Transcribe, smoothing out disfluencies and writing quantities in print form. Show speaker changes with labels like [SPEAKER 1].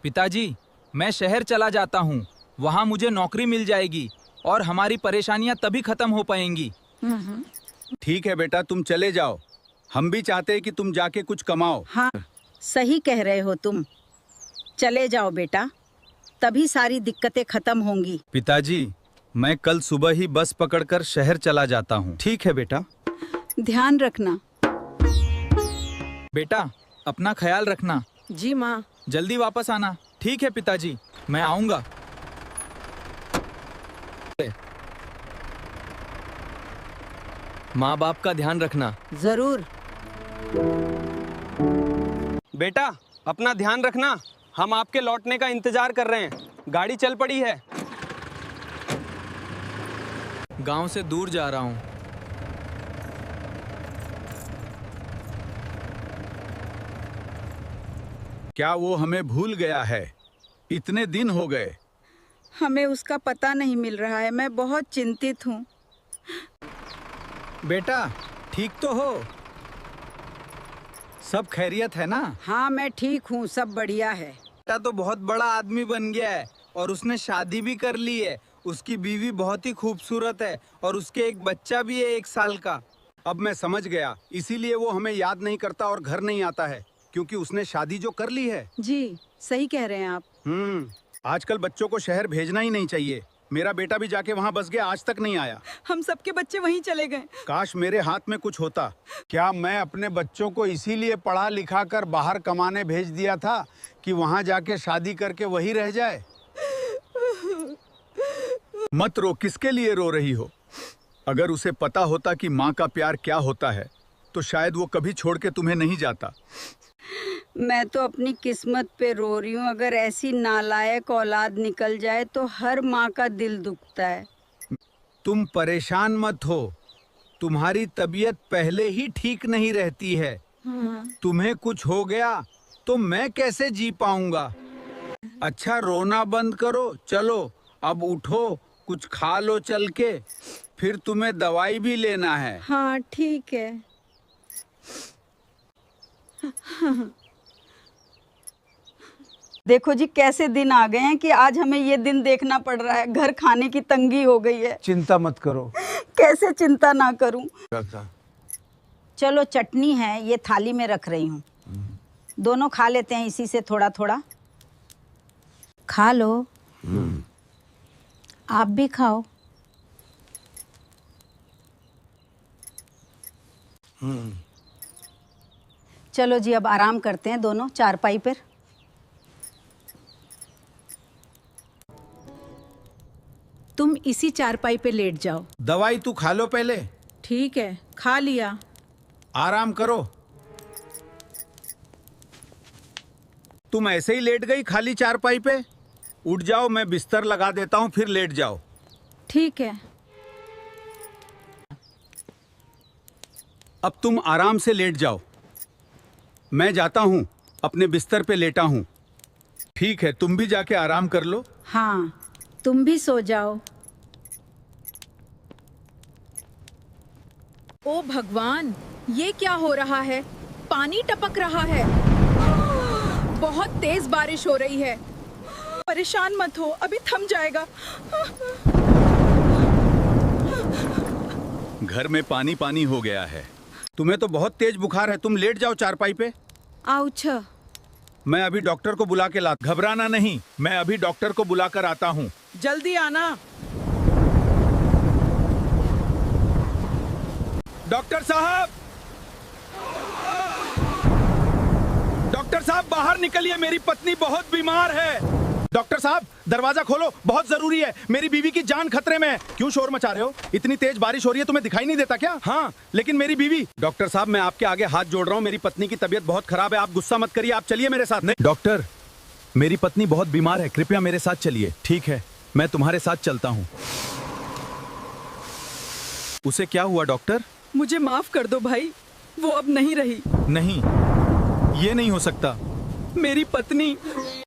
[SPEAKER 1] पिताजी, मैं शहर चला जाता हूँ। वहाँ मुझे नौकरी मिल जाएगी और हमारी परेशानियाँ तभी खत्म हो पाएंगी।
[SPEAKER 2] ठीक है बेटा, तुम चले जाओ। हम भी चाहते हैं कि तुम जाके कुछ कमाओ।
[SPEAKER 3] हाँ, सही कह रहे हो तुम। चले जाओ बेटा, तभी सारी दिक्कतें खत्म होंगी।
[SPEAKER 2] पिताजी, मैं कल सुबह ही बस पकड़कर शहर चला जाता हूँ। ठीक है बेटा।
[SPEAKER 3] ध्यान रखना।
[SPEAKER 1] बेटा, अपना ख्याल रखना।
[SPEAKER 4] जी माँ।
[SPEAKER 1] जल्दी वापस आना। ठीक है पिताजी, मैं आऊँगा।
[SPEAKER 4] माँ बाप का ध्यान रखना।
[SPEAKER 3] जरूर।
[SPEAKER 4] बेटा, अपना ध्यान रखना। हम आपके लौटने का इंतजार कर रहे हैं। गाड़ी चल पड़ी है।
[SPEAKER 1] गांव से दूर जा रहा हूँ।
[SPEAKER 2] क्या वो हमें भूल गया है? इतने दिन हो गए।
[SPEAKER 3] हमें उसका पता नहीं मिल रहा है। मैं बहुत चिंतित हूँ।
[SPEAKER 2] बेटा, ठीक तो हो? सब खैरियत है ना?
[SPEAKER 3] हाँ, मैं ठीक हूँ, सब बढ़िया है।
[SPEAKER 1] बेटा तो बहुत बड़ा आदमी बन गया है और उसने शादी भी कर ली है। उसकी बीवी बहुत ही खूबसूरत है और उसके एक बच्चा भी है 1 साल का।
[SPEAKER 2] अब मैं समझ गया, इसीलिए वो हमें याद नहीं करता और घर नहीं आता है, क्योंकि उसने शादी जो कर ली है।
[SPEAKER 3] जी, सही कह रहे हैं आप।
[SPEAKER 2] आजकल बच्चों को शहर भेजना ही नहीं चाहिए। मेरा बेटा भी जाके वहाँ बस गया, आज तक नहीं आया।
[SPEAKER 3] हम सबके बच्चे वहीं चले गए।
[SPEAKER 2] काश मेरे हाथ में कुछ होता। क्या मैं अपने बच्चों को इसीलिए पढ़ा लिखा कर बाहर कमाने भेज दिया था कि वहाँ जाके शादी करके वही रह जाए? मत रो, किसके लिए रो रही हो? अगर उसे पता होता कि माँ का प्यार क्या होता है तो शायद वो कभी छोड़ के तुम्हें नहीं जाता।
[SPEAKER 3] मैं तो अपनी किस्मत पे रो रही हूँ। अगर ऐसी नालायक औलाद निकल जाए तो हर माँ का दिल दुखता है।
[SPEAKER 2] तुम परेशान मत हो, तुम्हारी तबीयत पहले ही ठीक नहीं रहती है। तुम्हें कुछ हो गया तो मैं कैसे जी पाऊंगा? अच्छा, रोना बंद करो। चलो अब उठो, कुछ खा लो चल के, फिर तुम्हें दवाई भी लेना है।
[SPEAKER 3] हाँ, ठीक है। देखो जी, कैसे दिन आ गए हैं कि आज हमें ये दिन देखना पड़ रहा है। घर खाने की तंगी हो गई है।
[SPEAKER 2] चिंता मत करो।
[SPEAKER 3] कैसे चिंता ना करूं? चलो, चटनी है, ये थाली में रख रही हूँ। दोनों खा लेते हैं इसी से थोड़ा थोड़ा। खा लो। आप भी खाओ। चलो जी, अब आराम करते हैं दोनों चारपाई पर। तुम इसी चारपाई पे लेट जाओ।
[SPEAKER 2] दवाई तू खा लो पहले।
[SPEAKER 3] ठीक है, खा लिया।
[SPEAKER 2] आराम करो। तुम ऐसे ही लेट गई खाली चारपाई पे? उठ जाओ, मैं बिस्तर लगा देता हूँ, फिर लेट जाओ।
[SPEAKER 3] ठीक है।
[SPEAKER 2] अब तुम आराम से लेट जाओ। मैं जाता हूँ, अपने बिस्तर पे लेटा हूँ। ठीक है, तुम भी जाके आराम कर लो।
[SPEAKER 3] हाँ, तुम भी सो जाओ।
[SPEAKER 5] ओ भगवान, ये क्या हो रहा है? पानी टपक रहा है। बहुत तेज बारिश हो रही है।
[SPEAKER 3] परेशान मत हो, अभी थम जाएगा।
[SPEAKER 2] घर में पानी पानी हो गया है। तुम्हें तो बहुत तेज बुखार है, तुम लेट जाओ चारपाई पे।
[SPEAKER 3] आउच।
[SPEAKER 2] मैं अभी डॉक्टर को बुला के घबराना नहीं, मैं अभी डॉक्टर को बुला कर आता हूँ।
[SPEAKER 3] जल्दी आना।
[SPEAKER 2] डॉक्टर साहब! डॉक्टर साहब, बाहर निकलिए, मेरी पत्नी बहुत बीमार है। डॉक्टर साहब, दरवाजा खोलो, बहुत जरूरी है। मेरी बीवी की जान खतरे में है। क्यों शोर मचा रहे हो? इतनी तेज बारिश हो रही है, तुम्हें दिखाई नहीं देता क्या? हाँ, लेकिन मेरी बीवी। डॉक्टर साहब, मैं आपके आगे हाथ जोड़ रहा हूँ, मेरी पत्नी की तबीयत बहुत खराब है। आप गुस्सा मत करिए, आप चलिए मेरे साथ। नहीं डॉक्टर, मेरी पत्नी बहुत बीमार है, कृपया मेरे साथ चलिए। ठीक है, मैं तुम्हारे साथ चलता हूँ। उसे क्या हुआ डॉक्टर?
[SPEAKER 3] मुझे माफ कर दो भाई, वो अब नहीं रही।
[SPEAKER 2] नहीं, ये नहीं हो सकता।
[SPEAKER 3] मेरी पत्नी